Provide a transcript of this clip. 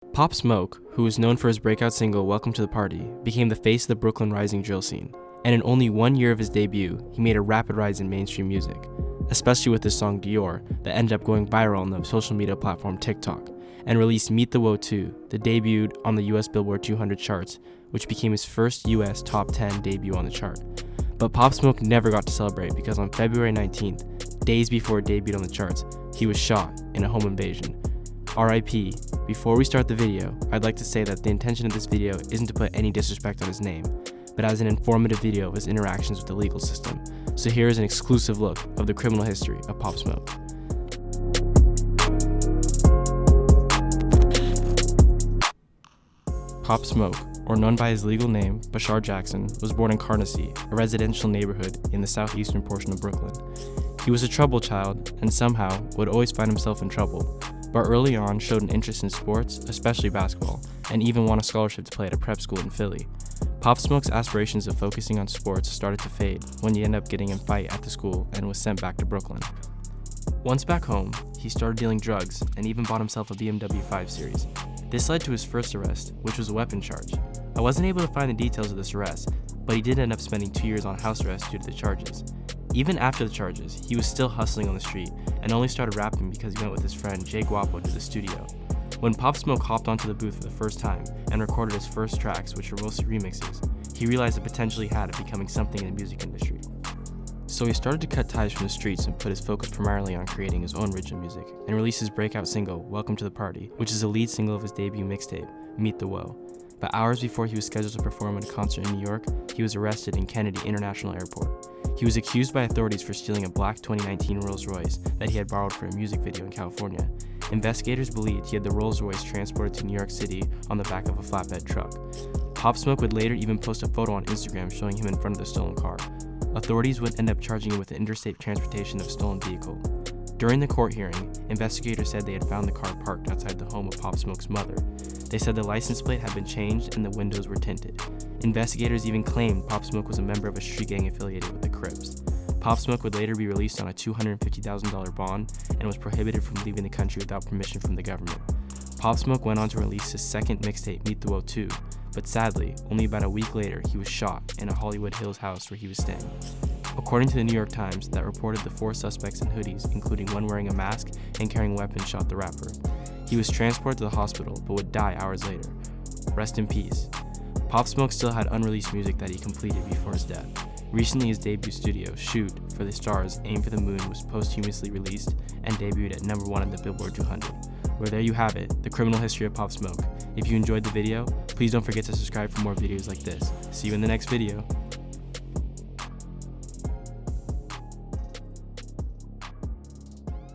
Pop Smoke, who was known for his breakout single Welcome to the Party, became the face of the Brooklyn rising drill scene, and in only 1 year of his debut, he made a rapid rise in mainstream music, especially with his song Dior that ended up going viral on the social media platform TikTok, and released Meet the Woe 2 that debuted on the US Billboard 200 charts, which became his first US top 10 debut on the chart. But Pop Smoke never got to celebrate because on February 19th, days before it debuted on the charts, he was shot in a home invasion. RIP. Before we start the video, I'd like to say that the intention of this video isn't to put any disrespect on his name, but as an informative video of his interactions with the legal system. So here is an exclusive look of the criminal history of Pop Smoke. Pop Smoke, or known by his legal name, Bashar Jackson, was born in Carnegie, a residential neighborhood in the southeastern portion of Brooklyn. He was a troubled child and somehow would always find himself in trouble, but early on showed an interest in sports, especially basketball, and even won a scholarship to play at a prep school in Philly. Pop Smoke's aspirations of focusing on sports started to fade when he ended up getting in a fight at the school and was sent back to Brooklyn. Once back home, he started dealing drugs and even bought himself a BMW 5 Series. This led to his first arrest, which was a weapon charge. I wasn't able to find the details of this arrest, but he did end up spending 2 years on house arrest due to the charges. Even after the charges, he was still hustling on the street and only started rapping because he went with his friend Jay Guapo to the studio. When Pop Smoke hopped onto the booth for the first time and recorded his first tracks, which were mostly remixes, he realized the potential he had of becoming something in the music industry. So he started to cut ties from the streets and put his focus primarily on creating his own original music and released his breakout single, Welcome to the Party, which is the lead single of his debut mixtape, Meet the Woe. But hours before he was scheduled to perform at a concert in New York, he was arrested in Kennedy International Airport. He was accused by authorities for stealing a black 2019 Rolls Royce that he had borrowed for a music video in California. Investigators believed he had the Rolls Royce transported to New York City on the back of a flatbed truck. Pop Smoke would later even post a photo on Instagram showing him in front of the stolen car. Authorities would end up charging him with the interstate transportation of a stolen vehicle. During the court hearing, investigators said they had found the car parked outside the home of Pop Smoke's mother. They said the license plate had been changed and the windows were tinted. Investigators even claimed Pop Smoke was a member of a street gang affiliated with the Crips. Pop Smoke would later be released on a $250,000 bond and was prohibited from leaving the country without permission from the government. Pop Smoke went on to release his second mixtape, Meet the Woe 2, but sadly, only about a week later, he was shot in a Hollywood Hills house where he was staying. According to the New York Times, that reported the 4 suspects in hoodies, including one wearing a mask and carrying weapons, shot the rapper. He was transported to the hospital, but would die hours later. Rest in peace. Pop Smoke still had unreleased music that he completed before his death. Recently, his debut studio, Shoot for the Stars, Aim for the Moon, was posthumously released and debuted at number 1 on the Billboard 200. Well, there you have it, the criminal history of Pop Smoke. If you enjoyed the video, please don't forget to subscribe for more videos like this. See you in the next video.